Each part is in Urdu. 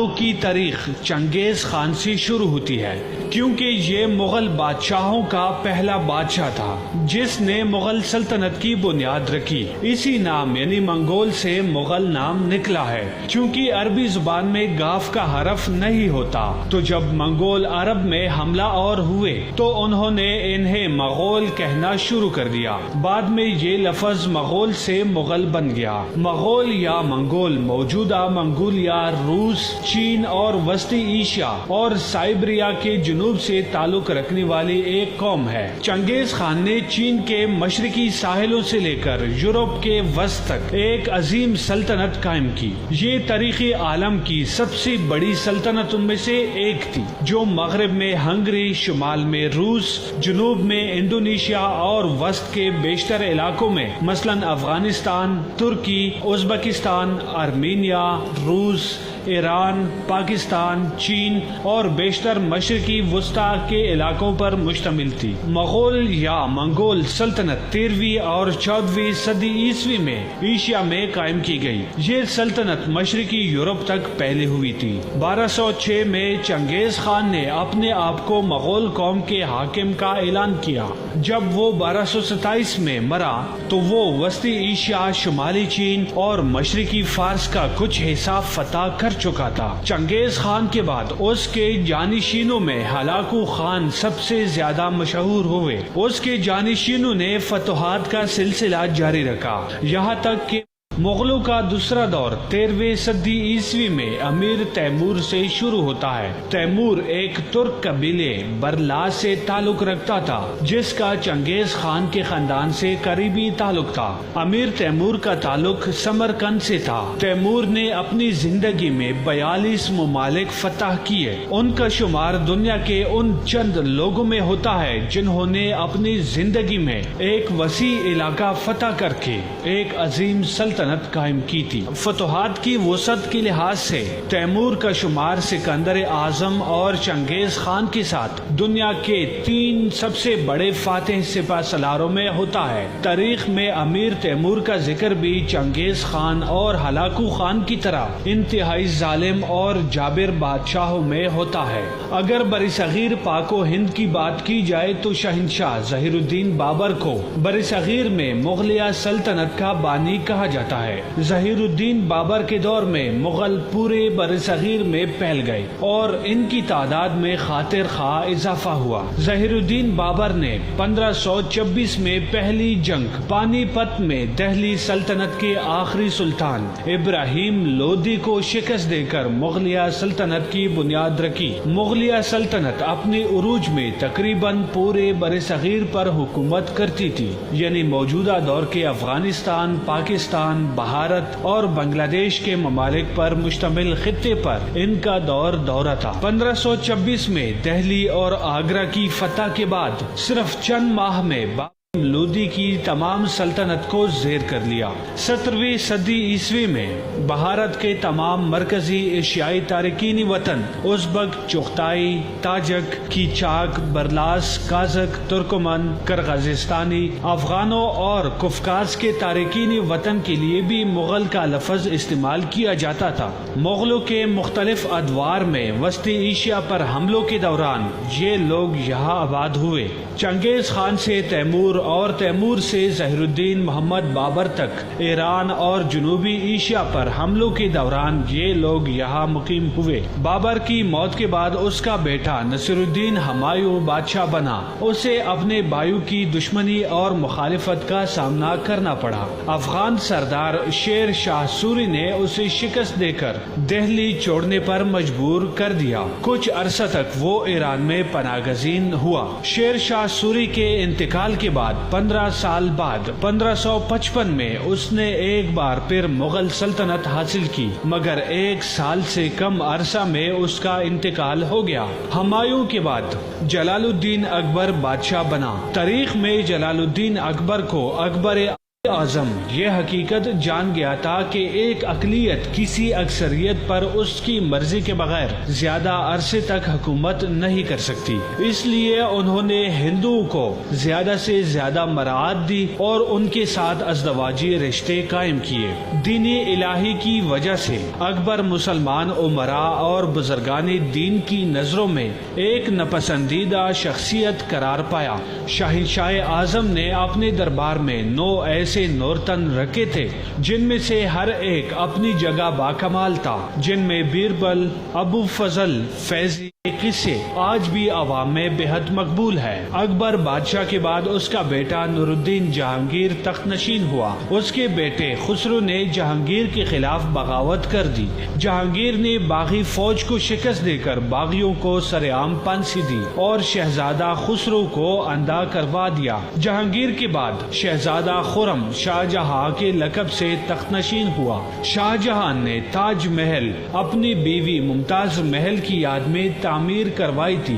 مسلمانوں کی تاریخ چنگیز خان سے شروع ہوتی ہے، کیونکہ یہ مغل بادشاہوں کا پہلا بادشاہ تھا جس نے مغل سلطنت کی بنیاد رکھی۔ اسی نام یعنی منگول سے مغل نام نکلا ہے، چونکہ عربی زبان میں گاف کا حرف نہیں ہوتا، تو جب منگول عرب میں حملہ آور ہوئے تو انہوں نے انہیں مغول کہنا شروع کر دیا۔ بعد میں یہ لفظ مغول سے مغل بن گیا۔ مغول یا منگول موجودہ منگولیا، روس، چین اور وسطی ایشیا اور سائبریا کے جنوب سے تعلق رکھنے والی ایک قوم ہے۔ چنگیز خان نے چین کے مشرقی ساحلوں سے لے کر یورپ کے وسط تک ایک عظیم سلطنت قائم کی۔ یہ تاریخ عالم کی سب سے بڑی سلطنتوں میں سے ایک تھی، جو مغرب میں ہنگری، شمال میں روس، جنوب میں انڈونیشیا اور وسط کے بیشتر علاقوں میں مثلاً افغانستان، ترکی، ازبکستان، آرمینیا، روس، ایران، پاکستان، چین اور بیشتر مشرقی وسطی کے علاقوں پر مشتمل تھی۔ مغول یا منگول سلطنت 13ویں اور 14ویں صدی عیسوی میں ایشیا میں قائم کی گئی۔ یہ سلطنت مشرقی یورپ تک پھیلی ہوئی تھی۔ 1206 میں چنگیز خان نے اپنے آپ کو مغول قوم کے حاکم کا اعلان کیا۔ جب وہ 1227 میں مرا تو وہ وسطی ایشیا، شمالی چین اور مشرقی فارس کا کچھ حصہ فتح کر چکا تھا۔ چنگیز خان کے بعد اس کے جانشینوں میں ہلاکو خان سب سے زیادہ مشہور ہوئے۔ اس کے جانشینوں نے فتوحات کا سلسلہ جاری رکھا، یہاں تک کہ مغلوں کا دوسرا دور 13ویں صدی عیسوی میں امیر تیمور سے شروع ہوتا ہے۔ تیمور ایک ترک قبیلے برلا سے تعلق رکھتا تھا، جس کا چنگیز خان کے خاندان سے قریبی تعلق تھا۔ امیر تیمور کا تعلق سمرقند سے تھا۔ تیمور نے اپنی زندگی میں 42 ممالک فتح کیے۔ ان کا شمار دنیا کے ان چند لوگوں میں ہوتا ہے جنہوں نے اپنی زندگی میں ایک وسیع علاقہ فتح کر کے ایک عظیم سلطنت قائم کی تھی۔ فتوحات کی وسعت کے لحاظ سے تیمور کا شمار سکندر اعظم اور چنگیز خان کے ساتھ دنیا کے 3 سب سے بڑے فاتح سپہ سالاروں میں ہوتا ہے۔ تاریخ میں امیر تیمور کا ذکر بھی چنگیز خان اور ہلاکو خان کی طرح انتہائی ظالم اور جابر بادشاہوں میں ہوتا ہے۔ اگر برصغیر پاک و ہند کی بات کی جائے تو شہنشاہ ظہیر الدین بابر کو برصغیر میں مغلیہ سلطنت کا بانی کہا جاتا ہے۔ ظہیر الدین بابر کے دور میں مغل پورے برصغیر میں پھیل گئے اور ان کی تعداد میں خاطر خواہ اضافہ ہوا۔ ظہیر الدین بابر نے 1526 میں پہلی جنگ پانی پت میں دہلی سلطنت کے آخری سلطان ابراہیم لودھی کو شکست دے کر مغلیہ سلطنت کی بنیاد رکھی۔ مغلیہ سلطنت اپنے عروج میں تقریباً پورے برصغیر پر حکومت کرتی تھی، یعنی موجودہ دور کے افغانستان، پاکستان، بھارت اور بنگلہ دیش کے ممالک پر مشتمل خطے پر ان کا دورہ تھا۔ 1526 میں دہلی اور آگرہ کی فتح کے بعد صرف چند ماہ میں لودھی کی تمام سلطنت کو زیر کر لیا۔ 17ویں صدی عیسوی میں بھارت کے تمام مرکزی ایشیائی تارکین وطن ازبک، چغتائی، تاجک، کیچاک، برلاس، کازک، ترکمن، کرغزستانی، افغانوں اور قفقاز کے تارکین وطن کے لیے بھی مغل کا لفظ استعمال کیا جاتا تھا۔ مغلوں کے مختلف ادوار میں وسطی ایشیا پر حملوں کے دوران یہ لوگ یہاں آباد ہوئے۔ چنگیز خان سے تیمور اور تیمور سے ظہیر الدین محمد بابر تک ایران اور جنوبی ایشیا پر حملوں کے دوران یہ لوگ یہاں مقیم ہوئے۔ بابر کی موت کے بعد اس کا بیٹا نصیر الدین ہمایوں بادشاہ بنا۔ اسے اپنے بھائیوں کی دشمنی اور مخالفت کا سامنا کرنا پڑا۔ افغان سردار شیر شاہ سوری نے اسے شکست دے کر دہلی چھوڑنے پر مجبور کر دیا۔ کچھ عرصہ تک وہ ایران میں پناہ گزین ہوا۔ شیر شاہ سوری کے انتقال کے بعد 15 سال بعد 1555 میں اس نے ایک بار پھر مغل سلطنت حاصل کی، مگر 1 سال سے کم عرصہ میں اس کا انتقال ہو گیا۔ ہمایوں کے بعد جلال الدین اکبر بادشاہ بنا۔ تاریخ میں جلال الدین اکبر کو اکبر اعظم یہ حقیقت جان گیا تھا کہ ایک اقلیت کسی اکثریت پر اس کی مرضی کے بغیر زیادہ عرصے تک حکومت نہیں کر سکتی، اس لیے انہوں نے ہندوؤں کو زیادہ سے زیادہ مراعات دی اور ان کے ساتھ ازدواجی رشتے قائم کیے۔ دینی الہی کی وجہ سے اکبر مسلمان امراء اور بزرگان دین کی نظروں میں ایک ناپسندیدہ شخصیت قرار پایا۔ شہنشاہ اعظم نے اپنے دربار میں 9 ایسے نورتن رکھے تھے جن میں سے ہر ایک اپنی جگہ باکمال تھا، جن میں بیربل، ابو فضل، فیضی قصے آج بھی عوام میں بے حد مقبول ہے۔ اکبر بادشاہ کے بعد اس کا بیٹا نور الدین جہانگیر تخت نشین ہوا۔ اس کے بیٹے خسرو نے جہانگیر کے خلاف بغاوت کر دی۔ جہانگیر نے باغی فوج کو شکست دے کر باغیوں کو سرعام پھانسی دی اور شہزادہ خسرو کو اندھا کروا دیا۔ جہانگیر کے بعد شہزادہ خرم شاہ جہاں کے لقب سے تخت نشین ہوا۔ شاہ جہاں نے تاج محل اپنی بیوی ممتاز محل کی یاد میں تعمیر کروائی تھی۔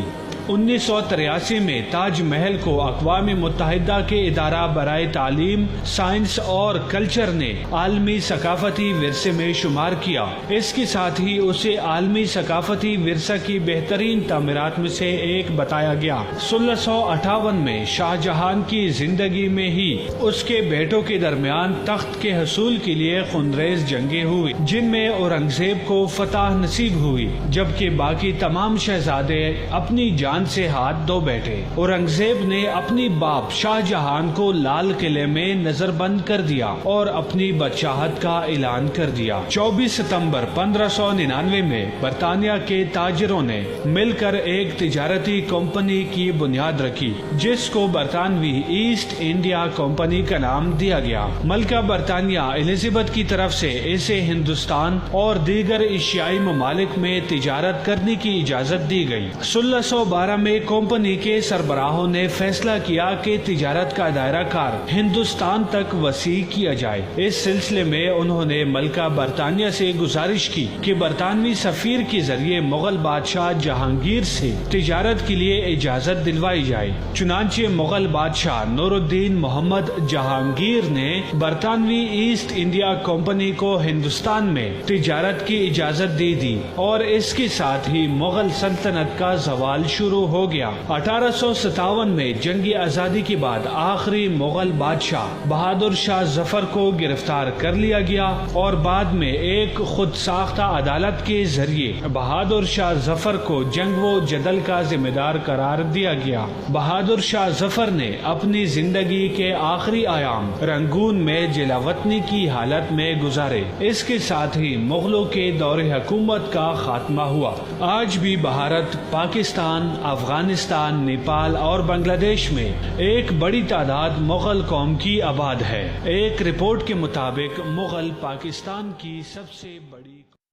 1983 میں تاج محل کو اقوام متحدہ کے ادارہ برائے تعلیم، سائنس اور کلچر نے عالمی ثقافتی ورثے میں شمار کیا۔ اس کے ساتھ ہی اسے عالمی ثقافتی ورثہ کی بہترین تعمیرات میں سے ایک بتایا گیا۔ 1658 میں شاہ جہاں کی زندگی میں ہی اس کے بیٹوں کے درمیان تخت کے حصول کے لیے خونریز جنگیں ہوئی، جن میں اورنگزیب کو فتح نصیب ہوئی، جبکہ باقی تمام شہزادے اپنی جان سے ہاتھ دھو بیٹھے۔ اورنگزیب نے اپنی باپ شاہ جہاں کو لال قلعے میں نظر بند کر دیا اور اپنی بادشاہت کا اعلان کر دیا۔ 24 ستمبر 1599 میں برطانیہ کے تاجروں نے مل کر ایک تجارتی کمپنی کی بنیاد رکھی جس کو برطانوی ایسٹ انڈیا کمپنی کا نام دیا گیا۔ ملکہ برطانیہ الزبتھ کی طرف سے اسے ہندوستان اور دیگر ایشیائی ممالک میں تجارت کرنے کی اجازت دی گئی۔ 1612 میں کمپنی کے سربراہوں نے فیصلہ کیا کہ تجارت کا دائرہ کار ہندوستان تک وسیع کیا جائے۔ اس سلسلے میں انہوں نے ملکہ برطانیہ سے گزارش کی کہ برطانوی سفیر کے ذریعے مغل بادشاہ جہانگیر سے تجارت کے لیے اجازت دلوائی جائے۔ چنانچہ مغل بادشاہ نور الدین محمد جہانگیر نے برطانوی ایسٹ انڈیا کمپنی کو ہندوستان میں تجارت کی اجازت دے دی اور اس کے ساتھ ہی مغل سلطنت کا زوال شروع ہو گیا۔ 1857 میں جنگ آزادی کے بعد آخری مغل بادشاہ بہادر شاہ ظفر کو گرفتار کر لیا گیا اور بعد میں ایک خود ساختہ عدالت کے ذریعے بہادر شاہ ظفر کو جنگ و جدل کا ذمہ دار قرار دیا گیا۔ بہادر شاہ ظفر نے اپنی زندگی کے آخری ایام رنگون میں جلاوطنی کی حالت میں گزارے۔ اس کے ساتھ ہی مغلوں کے دور حکومت کا خاتمہ ہوا۔ آج بھی بھارت، پاکستان، افغانستان، نیپال اور بنگلہ دیش میں ایک بڑی تعداد مغل قوم کی آباد ہے۔ ایک رپورٹ کے مطابق مغل پاکستان کی سب سے بڑی